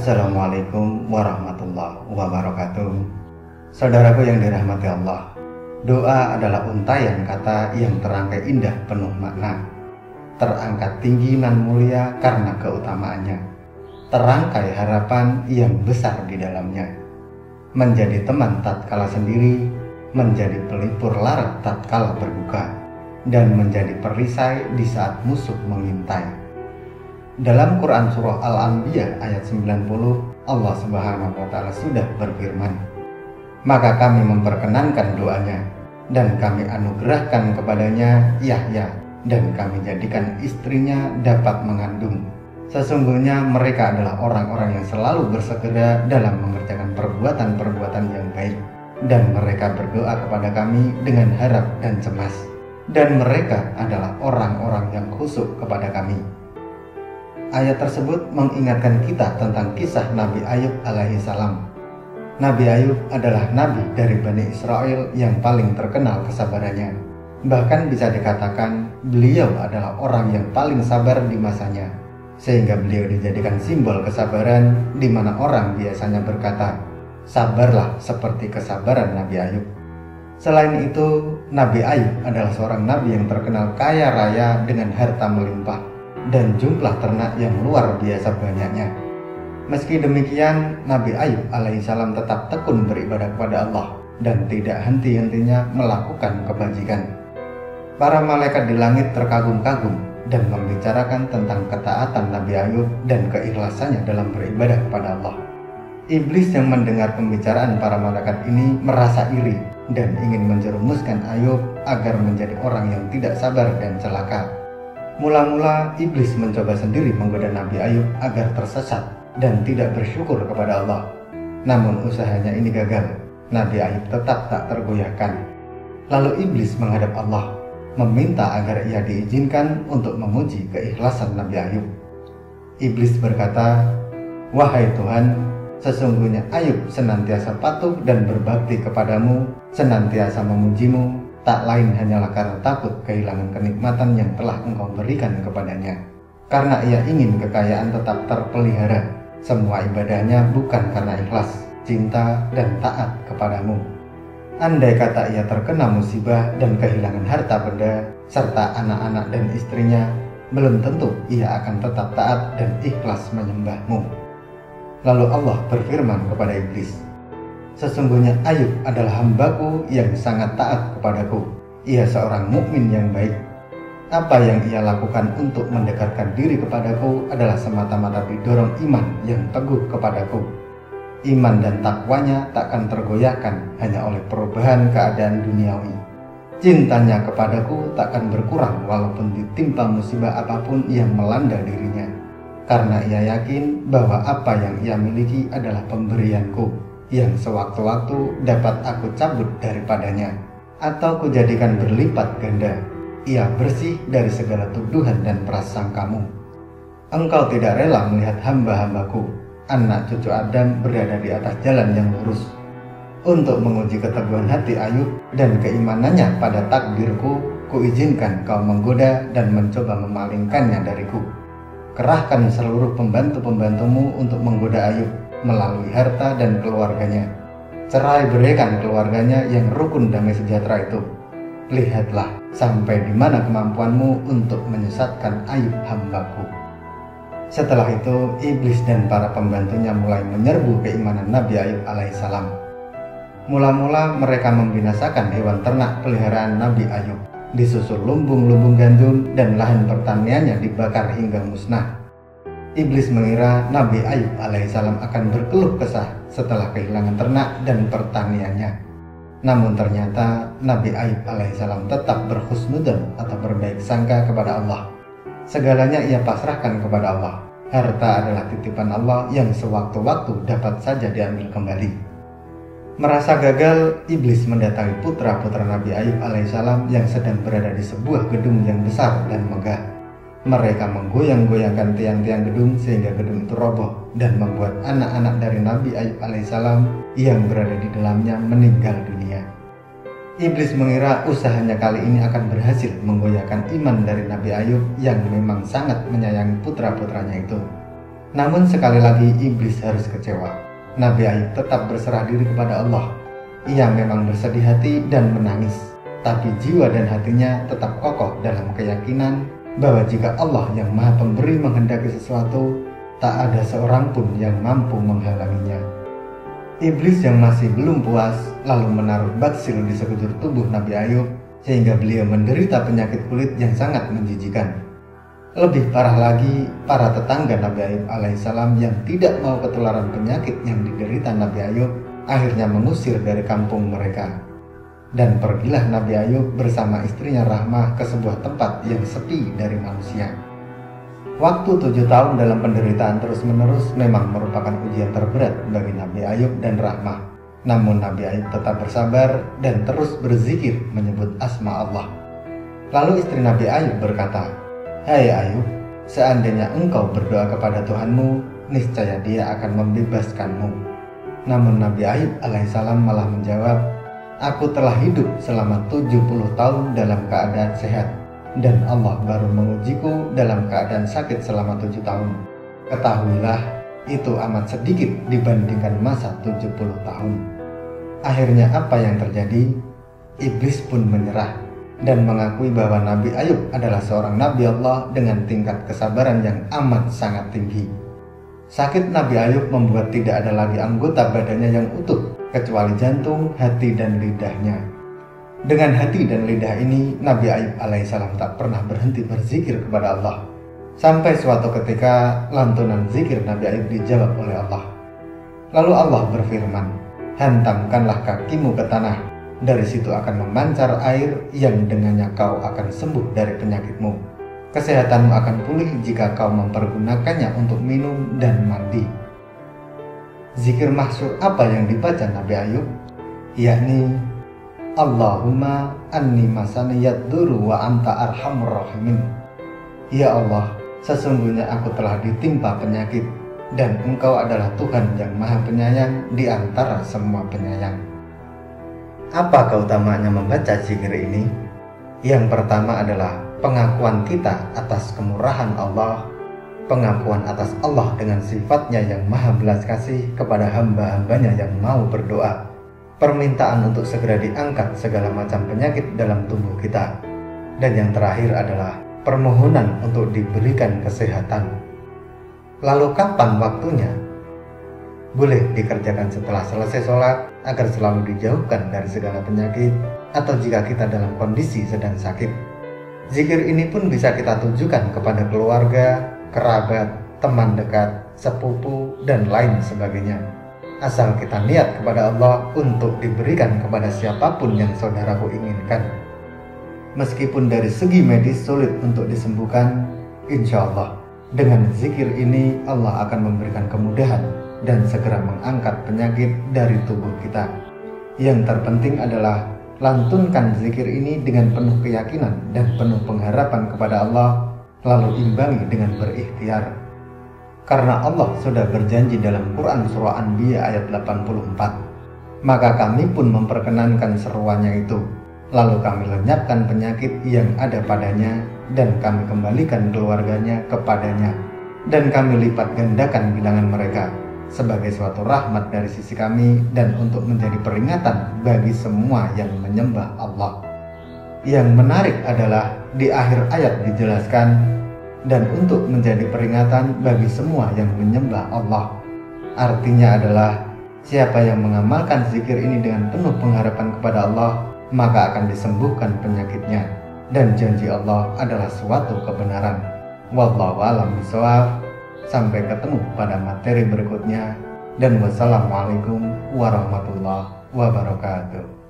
Assalamualaikum warahmatullahi wabarakatuh. Saudaraku yang dirahmati Allah, doa adalah untaian kata yang terangkai indah penuh makna, terangkat tinggi nan mulia karena keutamaannya, terangkai harapan yang besar di dalamnya, menjadi teman tatkala sendiri, menjadi pelipur lara tatkala berbuka, dan menjadi perisai di saat musuh mengintai. Dalam Quran Surah Al-Anbiya ayat 90, Allah Subhanahu wa Ta'ala sudah berfirman, "Maka kami memperkenankan doanya, dan kami anugerahkan kepadanya Yahya, dan kami jadikan istrinya dapat mengandung. Sesungguhnya mereka adalah orang-orang yang selalu bersegera dalam mengerjakan perbuatan-perbuatan yang baik, dan mereka berdoa kepada kami dengan harap dan cemas, dan mereka adalah orang-orang yang khusyuk kepada kami." Ayat tersebut mengingatkan kita tentang kisah Nabi Ayub alaihissalam. Nabi Ayub adalah nabi dari Bani Israel yang paling terkenal kesabarannya. Bahkan bisa dikatakan beliau adalah orang yang paling sabar di masanya, sehingga beliau dijadikan simbol kesabaran, di mana orang biasanya berkata, "Sabarlah seperti kesabaran Nabi Ayub." Selain itu, Nabi Ayub adalah seorang nabi yang terkenal kaya raya dengan harta melimpah dan jumlah ternak yang luar biasa banyaknya. Meski demikian, Nabi Ayub alaihissalam tetap tekun beribadah kepada Allah dan tidak henti-hentinya melakukan kebajikan. Para malaikat di langit terkagum-kagum dan membicarakan tentang ketaatan Nabi Ayub dan keikhlasannya dalam beribadah kepada Allah. Iblis yang mendengar pembicaraan para malaikat ini merasa iri dan ingin menjerumuskan Ayub agar menjadi orang yang tidak sabar dan celaka. Mula-mula iblis mencoba sendiri menggoda Nabi Ayub agar tersesat dan tidak bersyukur kepada Allah. Namun usahanya ini gagal. Nabi Ayub tetap tak tergoyahkan. Lalu iblis menghadap Allah, meminta agar ia diizinkan untuk menguji keikhlasan Nabi Ayub. Iblis berkata, "Wahai Tuhan, sesungguhnya Ayub senantiasa patuh dan berbakti kepadamu, senantiasa memujimu, tak lain hanyalah karena takut kehilangan kenikmatan yang telah Engkau berikan kepadanya. Karena ia ingin kekayaan tetap terpelihara, semua ibadahnya bukan karena ikhlas, cinta, dan taat kepadamu. Andai kata ia terkena musibah dan kehilangan harta benda, serta anak-anak dan istrinya, belum tentu ia akan tetap taat dan ikhlas menyembahmu." Lalu Allah berfirman kepada iblis, "Sesungguhnya Ayub adalah hambaku yang sangat taat kepadaku. Ia seorang mukmin yang baik. Apa yang ia lakukan untuk mendekatkan diri kepadaku adalah semata-mata didorong iman yang teguh kepadaku. Iman dan takwanya takkan tergoyahkan hanya oleh perubahan keadaan duniawi. Cintanya kepadaku takkan berkurang walaupun ditimpa musibah apapun yang melanda dirinya, karena ia yakin bahwa apa yang ia miliki adalah pemberianku, yang sewaktu-waktu dapat aku cabut daripadanya, atau kujadikan berlipat ganda. Ia bersih dari segala tuduhan dan prasangkamu. Engkau tidak rela melihat hamba-hambaku, anak cucu Adam, berada di atas jalan yang lurus. Untuk menguji keteguhan hati Ayub dan keimanannya pada takdirku, kuizinkan kau menggoda dan mencoba memalingkannya dariku. Kerahkan seluruh pembantu-pembantumu untuk menggoda Ayub melalui harta dan keluarganya. Cerai beraikan keluarganya yang rukun damai sejahtera itu. Lihatlah sampai di mana kemampuanmu untuk menyesatkan Ayub hambaku." Setelah itu, iblis dan para pembantunya mulai menyerbu keimanan Nabi Ayub alaihissalam. Mula-mula mereka membinasakan hewan ternak peliharaan Nabi Ayub, disusul lumbung-lumbung gandum dan lahan pertaniannya dibakar hingga musnah. Iblis mengira Nabi Ayub alaihissalam akan berkeluh kesah setelah kehilangan ternak dan pertaniannya. Namun ternyata Nabi Ayub alaihissalam tetap berhusnudzon atau berbaik sangka kepada Allah. Segalanya ia pasrahkan kepada Allah. Harta adalah titipan Allah yang sewaktu-waktu dapat saja diambil kembali. Merasa gagal, iblis mendatangi putra-putra Nabi Ayub alaihissalam yang sedang berada di sebuah gedung yang besar dan megah. Mereka menggoyang-goyangkan tiang-tiang gedung sehingga gedung itu roboh dan membuat anak-anak dari Nabi Ayub alaihissalam yang berada di dalamnya meninggal dunia. Iblis mengira usahanya kali ini akan berhasil menggoyahkan iman dari Nabi Ayub yang memang sangat menyayangi putra-putranya itu. Namun sekali lagi iblis harus kecewa. Nabi Ayub tetap berserah diri kepada Allah. Ia memang bersedih hati dan menangis, tapi jiwa dan hatinya tetap kokoh dalam keyakinan bahwa jika Allah yang Maha Pemberi menghendaki sesuatu, tak ada seorang pun yang mampu menghalanginya. Iblis yang masih belum puas lalu menaruh baksil di sekujur tubuh Nabi Ayub sehingga beliau menderita penyakit kulit yang sangat menjijikan. Lebih parah lagi, para tetangga Nabi Ayub alaihissalam yang tidak mau ketularan penyakit yang diderita Nabi Ayub akhirnya mengusir dari kampung mereka. Dan pergilah Nabi Ayub bersama istrinya Rahmah ke sebuah tempat yang sepi dari manusia. Waktu 7 tahun dalam penderitaan terus-menerus memang merupakan ujian terberat bagi Nabi Ayub dan Rahmah. Namun Nabi Ayub tetap bersabar dan terus berzikir menyebut asma Allah. Lalu istri Nabi Ayub berkata, "Hai Ayub, seandainya engkau berdoa kepada Tuhanmu, niscaya Dia akan membebaskanmu." Namun Nabi Ayub alaihissalam malah menjawab, "Aku telah hidup selama 70 tahun dalam keadaan sehat, dan Allah baru mengujiku dalam keadaan sakit selama 7 tahun. Ketahuilah, itu amat sedikit dibandingkan masa 70 tahun." Akhirnya apa yang terjadi? Iblis pun menyerah dan mengakui bahwa Nabi Ayub adalah seorang Nabi Allah dengan tingkat kesabaran yang amat sangat tinggi. Sakit Nabi Ayub membuat tidak ada lagi anggota badannya yang utuh kecuali jantung, hati, dan lidahnya. Dengan hati dan lidah ini, Nabi Ayub alaihissalam tak pernah berhenti berzikir kepada Allah. Sampai suatu ketika lantunan zikir Nabi Ayub dijawab oleh Allah. Lalu Allah berfirman, "Hantamkanlah kakimu ke tanah, dari situ akan memancar air yang dengannya kau akan sembuh dari penyakitmu. Kesehatanmu akan pulih jika kau mempergunakannya untuk minum dan mandi." Zikir masyhur apa yang dibaca Nabi Ayub? Yakni, "Allahumma anni masaniyad duru wa anta arhamur rahimin." Ya Allah, sesungguhnya aku telah ditimpa penyakit, dan Engkau adalah Tuhan yang Maha Penyayang di antara semua penyayang. Apa keutamaannya membaca zikir ini? Yang pertama adalah pengakuan kita atas kemurahan Allah, pengakuan atas Allah dengan sifatnya yang maha belas kasih kepada hamba-hambanya yang mau berdoa, permintaan untuk segera diangkat segala macam penyakit dalam tubuh kita, dan yang terakhir adalah permohonan untuk diberikan kesehatan. Lalu kapan waktunya? Boleh dikerjakan setelah selesai sholat agar selalu dijauhkan dari segala penyakit, atau jika kita dalam kondisi sedang sakit. Zikir ini pun bisa kita tujukan kepada keluarga, kerabat, teman dekat, sepupu, dan lain sebagainya. Asal kita niat kepada Allah untuk diberikan kepada siapapun yang saudaraku inginkan. Meskipun dari segi medis sulit untuk disembuhkan, insya Allah dengan zikir ini Allah akan memberikan kemudahan dan segera mengangkat penyakit dari tubuh kita. Yang terpenting adalah lantunkan zikir ini dengan penuh keyakinan dan penuh pengharapan kepada Allah, lalu imbangi dengan berikhtiar. Karena Allah sudah berjanji dalam Quran Surah Anbiya ayat 84, maka kami pun memperkenankan seruannya itu, lalu kami lenyapkan penyakit yang ada padanya, dan kami kembalikan keluarganya kepadanya, dan kami lipat gandakan bilangan mereka sebagai suatu rahmat dari sisi kami dan untuk menjadi peringatan bagi semua yang menyembah Allah. Yang menarik adalah di akhir ayat dijelaskan, dan untuk menjadi peringatan bagi semua yang menyembah Allah. Artinya adalah siapa yang mengamalkan zikir ini dengan penuh pengharapan kepada Allah, maka akan disembuhkan penyakitnya, dan janji Allah adalah suatu kebenaran. Wallahu a'lam bishawab. Sampai ketemu pada materi berikutnya, dan wassalamualaikum warahmatullahi wabarakatuh.